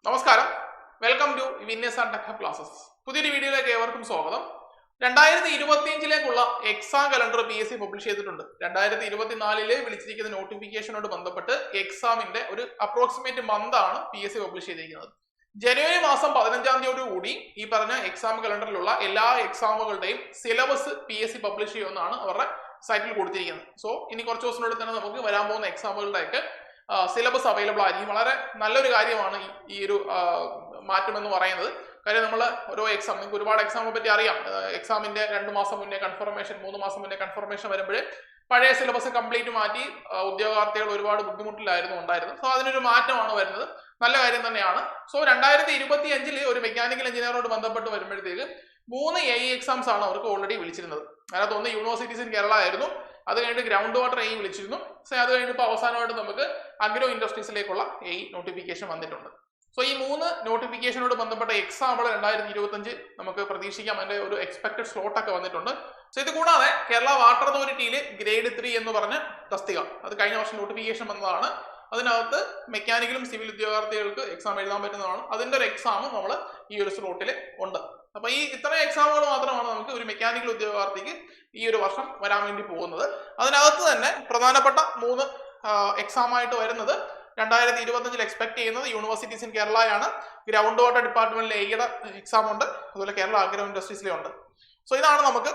നമസ്കാരം, welcome to winners and tech classes. പുതിയൊരു വീഡിയോയിലേക്ക് ഏവർക്കും സ്വാഗതം. 2025 എക്സാം കലണ്ടർ PSC പബ്ലിഷ് ചെയ്തിട്ടുണ്ട്. 2024 വിളിച്ചിരിക്കുന്ന നോട്ടിഫിക്കേഷനോട് ബന്ധപ്പെട്ട് എക്സാമിന്റെ ഒരു അപ്രോക്സിമേറ്റ് മന്ത് ആണ് PSC പബ്ലിഷ് ചെയ്തിരിക്കുന്നത്. ജനുവരി മാസം 15 കൂടി ഈ പറഞ്ഞ എക്സാം കലണ്ടറിലുള്ള എല്ലാ എക്സാമുകളുടെയും സിലബസ് PSC പബ്ലിഷ് ചെയ്യുമെന്നാണ് അവരുടെ സൈറ്റിൽ കൊടുത്തിരിക്കുന്നത്. സോ ഇനി കുറച്ച് ദിവസത്തിനുള്ളിൽ തന്നെ നമുക്ക് വരാൻ പോകുന്ന എക്സാമുകളുടെയൊക്കെ സിലബസ് അവൈലബിൾ ആയിരിക്കും. വളരെ നല്ലൊരു കാര്യമാണ് ഈ ഒരു മാറ്റം എന്ന് പറയുന്നത്. കാര്യം നമ്മൾ ഓരോ എക്സാം, നിങ്ങൾക്ക് ഒരുപാട് എക്സാമിനെ പറ്റി അറിയാം. എക്സാമിന്റെ 2 മാസം മുന്നേ കൺഫർമേഷൻ, 3 മാസം മുന്നേ കൺഫർമേഷൻ വരുമ്പോഴേ പഴയ സിലബസ് കംപ്ലീറ്റ് മാറ്റി ഉദ്യോഗാർത്ഥികൾ ഒരുപാട് ബുദ്ധിമുട്ടിലായിരുന്നു ഉണ്ടായിരുന്നത്. സോ അതിനൊരു മാറ്റമാണ് വരുന്നത്. നല്ല കാര്യം തന്നെയാണ്. സോ 2025 ഒരു മെക്കാനിക്കൽ എഞ്ചിനീയറോട് ബന്ധപ്പെട്ട് വരുമ്പോഴത്തേക്ക് 3 AE എക്സാംസ് ആണ് അവർക്ക് ഓൾറെഡി വിളിച്ചിരുന്നത്. അതിനകത്ത് ഒന്ന് യൂണിവേഴ്സിറ്റീസ് ഇൻ കേരള ആയിരുന്നു. അത് കഴിഞ്ഞിട്ട് ഗ്രൗണ്ട് വാട്ടർ AE വിളിച്ചിരുന്നു. സോ അത് കഴിഞ്ഞിട്ട് ഇപ്പോൾ അവസാനമായിട്ട് നമുക്ക് അഗ്രോ ഇൻഡസ്ട്രീസിലേക്കുള്ള AE നോട്ടിഫിക്കേഷൻ വന്നിട്ടുണ്ട്. സോ ഈ 3 നോട്ടിഫിക്കേഷനോട് ബന്ധപ്പെട്ട എക്സാമുകൾ 2025 നമുക്ക് പ്രതീക്ഷിക്കാം. അതിന്റെ ഒരു എക്സ്പെക്ടഡ് സ്ലോട്ട് ഒക്കെ വന്നിട്ടുണ്ട്. സോ ഇത് കൂടാതെ കേരള വാട്ടർ അതോറിറ്റിയിൽ ഗ്രേഡ് 3 എന്ന് പറഞ്ഞ തസ്തിക, അത് കഴിഞ്ഞ വർഷം നോട്ടിഫിക്കേഷൻ വന്നതാണ്. അതിനകത്ത് മെക്കാനിക്കലും സിവിൽ ഉദ്യോഗാർത്ഥികൾക്ക് എക്സാം എഴുതാൻ പറ്റുന്നതാണ്. അതിന്റെ ഒരു എക്സാമും നമ്മൾ ഈ ഒരു സ്ലോട്ടിൽ ഉണ്ട്. അപ്പൊ ഈ ഇത്രയും എക്സാമുകൾ മാത്രമാണ് നമുക്ക് ഒരു മെക്കാനിക്കൽ ഉദ്യോഗാർത്ഥിക്ക് ഈ ഒരു വർഷം വരാൻ വേണ്ടി പോകുന്നത്. അതിനകത്ത് തന്നെ പ്രധാനപ്പെട്ട 3 എക്സാം ആയിട്ട് വരുന്നത് 2025 എക്സ്പെക്ട് ചെയ്യുന്നത് യൂണിവേഴ്സിറ്റീസ് ഇൻ കേരളയാണ്. ഗ്രൗണ്ട് വാട്ടർ ഡിപ്പാർട്ട്മെന്റിലെ AEയുടെ എക്സാം ഉണ്ട്. അതുപോലെ കേരള അഗ്രോ ഇൻഡസ്ട്രീസിലെ ഉണ്ട്. സോ ഇതാണ് നമുക്ക്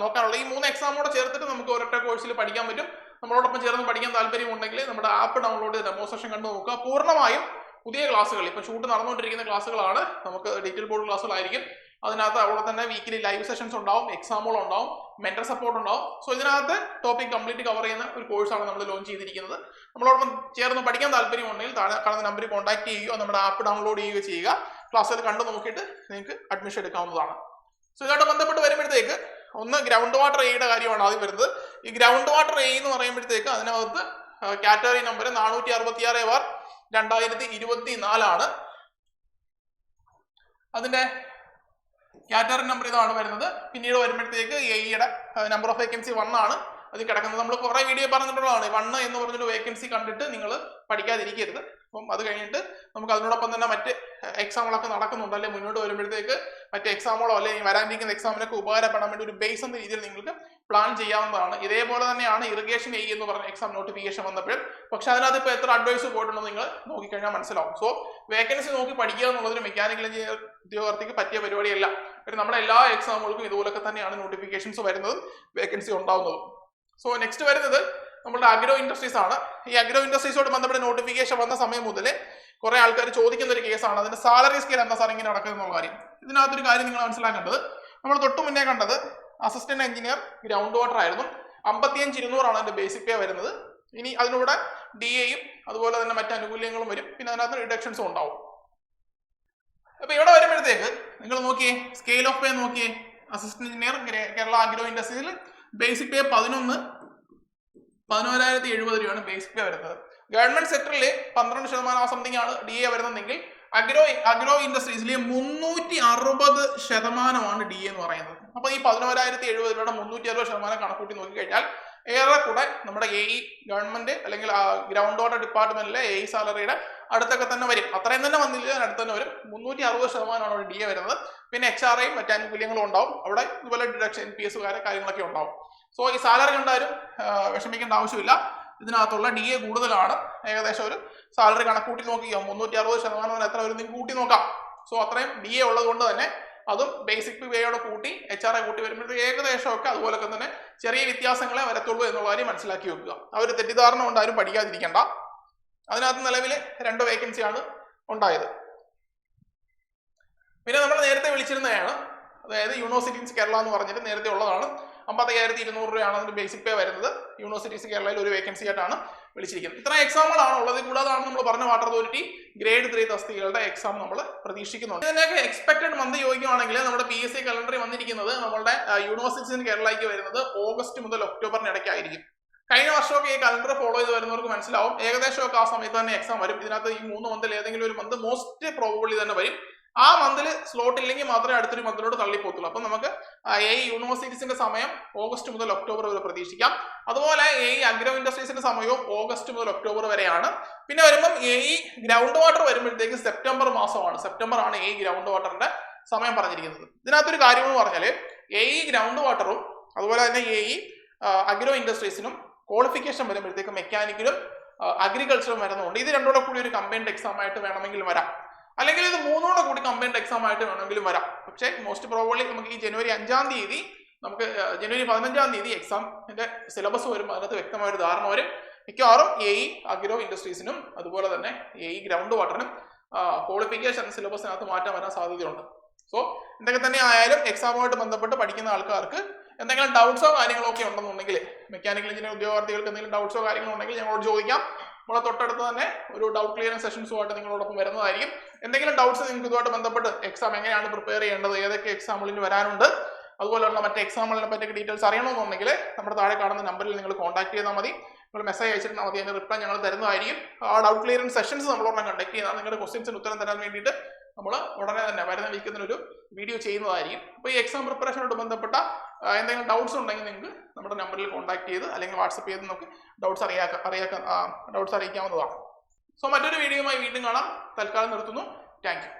നോക്കാനുള്ളത്. ഈ 3 എക്സാമോടെ ചേർത്തിട്ട് നമുക്ക് ഒരൊറ്റ കോഴ്സിൽ പഠിക്കാൻ പറ്റും. നമ്മളോടൊപ്പം ചേർന്ന് പഠിക്കാൻ താല്പര്യമുണ്ടെങ്കിൽ നമ്മുടെ ആപ്പ് ഡൗൺലോഡ് ചെയ്ത് ഡെമോ സെഷൻ കണ്ടു നോക്കുക. പൂർണ്ണമായും പുതിയ ക്ലാസ്സുകൾ, ഇപ്പൊ ഷൂട്ട് നടന്നുകൊണ്ടിരിക്കുന്ന ക്ലാസ്സുകളാണ്. നമുക്ക് ഡീറ്റെയിൽ ബോർഡ് ക്ലാസ്സുകളായിരിക്കും. അതിനകത്ത് അവിടെ തന്നെ വീക്കിലി ലൈവ് സെഷൻസ് ഉണ്ടാവും, എക്സാമുകൾ ഉണ്ടാവും, മെന്റർ സപ്പോർട്ട് ഉണ്ടാവും. സോ ഇതിനകത്ത് ടോപ്പിക് കംപ്ലീറ്റ് കവർ ചെയ്യുന്ന ഒരു കോഴ്സാണ് നമ്മൾ ലോഞ്ച് ചെയ്തിരിക്കുന്നത്. നമ്മളോടൊപ്പം ചേർന്ന് പഠിക്കാൻ താല്പര്യമുണ്ടെങ്കിൽ താഴെ കാണുന്ന നമ്പറിൽ കോൺടാക്ട് ചെയ്യുകയോ നമ്മുടെ ആപ്പ് ഡൗൺലോഡ് ചെയ്യുകയോ ചെയ്യുക. ക്ലാസ്സുകൾ കണ്ടു നോക്കിയിട്ട് നിങ്ങൾക്ക് അഡ്മിഷൻ എടുക്കാവുന്നതാണ്. സോ ഇതായിട്ട് ബന്ധപ്പെട്ട് വരുമ്പോഴത്തേക്ക് ഒന്ന് ഗ്രൗണ്ട് വാട്ടർ AEയുടെ കാര്യമാണ് ആദ്യം വരുന്നത്. ഈ ഗ്രൗണ്ട് വാട്ടർ AE എന്ന് പറയുമ്പോഴത്തേക്ക് അതിനകത്ത് കാറ്റഗറി നമ്പർ 466/2024 ആണ്. അതിന്റെ കാറ്റഗറി നമ്പർ ഇതാണ് വരുന്നത്. പിന്നീട് വരുമ്പോഴത്തേക്ക് AEയുടെ നമ്പർ ഓഫ് വേക്കൻസി 1 ആണ് അത് കിടക്കുന്നത്. നമ്മൾ കുറെ വീഡിയോ പറഞ്ഞിട്ടുള്ളതാണ്. 1 എന്ന് പറഞ്ഞൊരു വേക്കൻസി കണ്ടിട്ട് നിങ്ങൾ പഠിക്കാതിരിക്കരുത്. അപ്പം അത് കഴിഞ്ഞിട്ട് നമുക്ക് അതിനോടൊപ്പം തന്നെ മറ്റ് എക്സാമുകളൊക്കെ നടക്കുന്നുണ്ട്. അല്ലെങ്കിൽ മുന്നോട്ട് വരുമ്പോഴത്തേക്ക് മറ്റ് എക്സാമുകളോ അല്ലെങ്കിൽ വരാനിരിക്കുന്ന എക്സാമിനൊക്കെ ഉപകാരപ്പെടാൻ വേണ്ടി ഒരു ബേസ് എന്ന രീതിയിൽ നിങ്ങൾക്ക് പ്ലാൻ ചെയ്യാവുന്നതാണ്. ഇതേപോലെ തന്നെയാണ് ഇറിഗേഷൻ AE എന്ന് പറഞ്ഞ എക്സാം നോട്ടിഫിക്കേഷൻ വന്നപ്പോൾ. പക്ഷെ അതിനകത്ത് ഇപ്പോൾ എത്ര അഡ്വൈസ് പോയിട്ടുണ്ടെന്ന് നിങ്ങൾ നോക്കിക്കഴിഞ്ഞാൽ മനസ്സിലാവും. സോ വേക്കൻസി നോക്കി പഠിക്കുക എന്നുള്ളതൊരു മെക്കാനിക്കൽ എഞ്ചിനീയർ ഉദ്യോഗാർത്ഥിക്ക് പറ്റിയ പരിപാടിയല്ല. നമ്മുടെ എല്ലാ എക്സാമുകൾക്കും ഇതുപോലൊക്കെ തന്നെയാണ് നോട്ടിഫിക്കേഷൻസ് വരുന്നതും വേക്കൻസി ഉണ്ടാവുന്നതും. സോ നെക്സ്റ്റ് വരുന്നത് നമ്മുടെ അഗ്രോ ഇൻഡസ്ട്രീസ് ആണ്. ഈ അഗ്രോ ഇൻഡസ്ട്രീസോട് ബന്ധപ്പെട്ട നോട്ടിഫിക്കേഷൻ വന്ന സമയം മുതൽ കുറെ ആൾക്കാർ ചോദിക്കുന്ന ഒരു കേസാണ് അതിന്റെ സാലറി സ്കെയിൽ എന്താ സാർ ഇങ്ങനെ നടക്കുന്നത് എന്നുള്ള കാര്യം. ഇതിനകത്തൊരു കാര്യം നിങ്ങൾ മനസ്സിലാക്കേണ്ടത്, നമ്മൾ തൊട്ട് മുന്നേ കണ്ടത് അസിസ്റ്റന്റ് എഞ്ചിനീയർ ഗ്രൗണ്ട് വാട്ടർ ആയിരുന്നു. 55,200 ആണ് അതിന്റെ ബേസിക് പേ വരുന്നത്. ഇനി അതിലൂടെ DAയും അതുപോലെ തന്നെ മറ്റ് ആനുകൂല്യങ്ങളും വരും. പിന്നെ അതിനകത്ത് റിഡക്ഷൻസും ഉണ്ടാവും. അപ്പൊ ഇവിടെ വരുമ്പോഴത്തേക്ക് നിങ്ങൾ നോക്കിയേ, സ്കെയിൽ ഓഫ് പേ നോക്കിയേ. അസിസ്റ്റന്റ് എഞ്ചിനീയർ കേരള അഗ്രോ ഇൻഡസ്ട്രിയിൽ ബേസിക് പേ 11,070 രൂപയാണ് ബേസിക് പേ വരുന്നത്. ഗവൺമെന്റ് സെക്ടറിൽ 12% സംതിങ് ആണ് DA വരുന്നതെങ്കിൽ അഗ്രോ ഇൻഡസ്ട്രീസിലെ 360% DA എന്ന് പറയുന്നത്. അപ്പൊ ഈ 11,070 രൂപയുടെ 360% കണക്കൂട്ടി നോക്കിക്കഴിഞ്ഞാൽ ഏറെക്കൂടെ നമ്മുടെ AE ഗവൺമെന്റ് അല്ലെങ്കിൽ ഗ്രൗണ്ട് വാട്ടർ ഡിപ്പാർട്ട്മെന്റിലെ AE സാലറിയുടെ അടുത്തൊക്കെ തന്നെ വരും. അത്രയും തന്നെ വന്നില്ല, അടുത്ത് തന്നെ വരും. 360% അവിടെ DA വരുന്നത്. പിന്നെ HRAയും മറ്റു ആനുകൂല്യങ്ങളും ഉണ്ടാവും. അവിടെ ഇതുപോലെ ഡിഡക്ഷൻ NPS കാര്യങ്ങളൊക്കെ ഉണ്ടാവും. സോ ഈ സാലറി കണ്ടാലും വിഷമിക്കേണ്ട ആവശ്യമില്ല. ഇതിനകത്തുള്ള DA കൂടുതലാണ്. ഏകദേശം ഒരു സാലറി കണക്കൂട്ടി നോക്കിയോ 360% എത്ര വരും നിങ്ങൾക്ക് കൂട്ടി നോക്കാം. സോ അത്രയും DA ഉള്ളത് കൊണ്ട് തന്നെ അതും ബേസിക് പേയോടെ കൂട്ടി HRA കൂട്ടി വരുമ്പോഴത്തേക്ക് ഏകദേശമൊക്കെ അതുപോലൊക്കെ തന്നെ ചെറിയ വ്യത്യാസങ്ങളെ വരത്തുള്ളൂ എന്നുള്ള കാര്യം മനസ്സിലാക്കി വെക്കുക. ആ ഒരു തെറ്റിദ്ധാരണ കൊണ്ട് ആരും പഠിക്കാതിരിക്കേണ്ട. അതിനകത്ത് നിലവിൽ 2 വേക്കൻസിയാണ് ഉണ്ടായത്. പിന്നെ നമ്മൾ നേരത്തെ വിളിച്ചിരുന്നതാണ്, അതായത് യൂണിവേഴ്സിറ്റീസ് കേരള എന്ന് പറഞ്ഞിട്ട് നേരത്തെ ഉള്ളതാണ്. 55,200 രൂപയാണ് അതിന്റെ ബേസിക് പേ വരുന്നത്. യൂണിവേഴ്സിറ്റീസ് കേരളയിൽ ഒരു വേക്കൻസി ആയിട്ടാണ് വിളിച്ചിരിക്കുന്നത്. ഇത്ര എക്സാമുകളാണ് ഉള്ളത്. കൂടാതാണ് നമ്മൾ പറഞ്ഞ വാട്ടർ അതോറിറ്റി ഗ്രേഡ് 3 തസ്തികകളുടെ എക്സാം നമ്മൾ പ്രതീക്ഷിക്കുന്നുണ്ട്. ഇതിനൊക്കെ എക്സ്പെക്ടഡ് മന്ത് ചോദിക്കുകയാണെങ്കിൽ നമ്മുടെ PSC കലണ്ടറിൽ വന്നിരിക്കുന്നത് നമ്മുടെ യൂണിവേഴ്സിറ്റീസ് ഇൻ കേരളയ്ക്ക് വരുന്നത് ഓഗസ്റ്റ് മുതൽ ഒക്ടോബറിന് ഇടയ്ക്കായിരിക്കും. കഴിഞ്ഞ വർഷമൊക്കെ ഈ കലണ്ടർ ഫോളോ ചെയ്ത് വരുന്നവർക്ക് മനസ്സിലാവും ഏകദേശമൊക്കെ ആ സമയത്ത് തന്നെ എക്സാം വരും. ഇതിനകത്ത് ഈ 3 മന്തിൽ ഏതെങ്കിലും ഒരു മന്ത് മോസ്റ്റ് പ്രോബബിളി തന്നെ വരും. ആ മന്തിൽ സ്ലോട്ട് ഇല്ലെങ്കിൽ മാത്രമേ അടുത്തൊരു മന്തിലോട്ട് തള്ളിപ്പോത്തുള്ളൂ. അപ്പം നമുക്ക് യൂണിവേഴ്സിറ്റീസിന്റെ സമയം ഓഗസ്റ്റ് മുതൽ ഒക്ടോബർ വരെ പ്രതീക്ഷിക്കാം. അതുപോലെ അഗ്രോ ഇൻഡസ്ട്രീസിന്റെ സമയവും ഓഗസ്റ്റ് മുതൽ ഒക്ടോബർ വരെയാണ്. പിന്നെ വരുമ്പം ഗ്രൗണ്ട് വാട്ടർ വരുമ്പോഴത്തേക്ക് സെപ്റ്റംബർ മാസമാണ്. സെപ്റ്റംബർ ആണ് ഗ്രൗണ്ട് വാട്ടറിന്റെ സമയം പറഞ്ഞിരിക്കുന്നത്. ഇതിനകത്തൊരു കാര്യം എന്ന് പറഞ്ഞാൽ ഗ്രൗണ്ട് വാട്ടറും അതുപോലെ തന്നെ അഗ്രോ ഇൻഡസ്ട്രീസിനും ക്വാളിഫിക്കേഷൻ വരുമ്പോഴത്തേക്ക് മെക്കാനിക്കലും അഗ്രികൾച്ചറും വരുന്നുണ്ട്. ഇത് രണ്ടോടെ കൂടി ഒരു കമ്പൈൻഡ് എക്സാം ആയിട്ട് വേണമെങ്കിൽ വരാം, അല്ലെങ്കിൽ ഇത് മൂന്നോടെ കൂടി കമ്പൈൻഡ് എക്സാം ആയിട്ട് വേണമെങ്കിലും വരാം. പക്ഷേ മോസ്റ്റ് പ്രോബബ്ലി നമുക്ക് ഈ ജനുവരി 5-ാം തീയതി ജനുവരി 15-ാം തീയതി എക്സാമിന്റെ സിലബസ് വരും. അതിനകത്ത് വ്യക്തമായ ഒരു ധാരണ വരും. മിക്കവാറും അഗ്രോ ഇൻഡസ്ട്രീസിനും അതുപോലെ തന്നെ ഗ്രൗണ്ട് വാട്ടറിനും ക്വാളിഫിക്കേഷൻ സിലബസിനകത്ത് മാറ്റം വരാൻ സാധ്യതയുണ്ട്. സോ എന്തൊക്കെ തന്നെ ആയാലും എക്സാമുമായിട്ട് ബന്ധപ്പെട്ട് പഠിക്കുന്ന ആൾക്കാർക്ക് എന്തെങ്കിലും ഡൗട്ട്സോ കാര്യങ്ങളോ ഒക്കെ ഉണ്ടെന്നുണ്ടെങ്കിൽ, മെക്കാനിക്കൽ എഞ്ചിനീയർ ഉദ്യോഗാർത്ഥികൾക്ക് എന്തെങ്കിലും ഡൗട്ട്സോ കാര്യങ്ങളോ ഉണ്ടെങ്കിൽ ഞങ്ങളോട് ചോദിക്കാം. നമ്മളെ തൊട്ടടുത്ത് തന്നെ ഒരു ഡൗട്ട് ക്ലിയറിംഗ് സെഷൻസുമായിട്ട് നിങ്ങളോടൊപ്പം വരുന്നതായിരിക്കും. എന്തെങ്കിലും ഡൗട്ട്സ് നിങ്ങൾക്ക് ഇതുമായിട്ട് ബന്ധപ്പെട്ട് എക്സാം എങ്ങനെയാണ് പ്രിപ്പയർ ചെയ്യേണ്ടത്, ഏതൊക്കെ എക്സാമുകളിൽ വരാനുണ്ട്, അതുപോലെയുള്ള മറ്റേ എക്സാമുകളെ പറ്റിയൊക്കെ ഡീറ്റെയിൽസ് അറിയണമെന്നുണ്ടെങ്കിൽ നമ്മുടെ താഴെ കാണുന്ന നമ്പറിൽ നിങ്ങൾ കോൺടാക്ട് ചെയ്താൽ മതി. നിങ്ങൾ മെസ്സേജ് അയച്ചിരുന്നാൽ മതി. അതിന്റെ റിപ്ലൈ ഞങ്ങൾ തരുന്നതായിരിക്കും. ആ ഡൗട്ട് ക്ലിയറിംഗ് സെഷൻസ് നമ്മളോടൊപ്പം കണ്ടക്ട് ചെയ്താൽ നിങ്ങളുടെ ക്വസ്റ്റ്യൻസിന് ഉത്തരം തരാൻ വേണ്ടിയിട്ട് നമ്മൾ ഉടനെ തന്നെ വരുന്ന വീക്കിൽ വീഡിയോ ചെയ്യുന്നതായിരിക്കും. അപ്പോൾ ഈ എക്സാം പ്രിപ്പറേഷനോട് ബന്ധപ്പെട്ട എന്തെങ്കിലും ഡൗട്ട്സ് ഉണ്ടെങ്കിൽ നിങ്ങൾക്ക് നമ്മുടെ നമ്പറിൽ കോൺടാക്ട് ചെയ്ത് അല്ലെങ്കിൽ വാട്സപ്പ് ചെയ്ത് നമുക്ക് ഡൗട്ട്സ് അറിയിക്കാവുന്നതാണ്. സോ മറ്റൊരു വീഡിയോയുമായി വീണ്ടും കാണാം. തൽക്കാലം നിർത്തുന്നു. Thank you.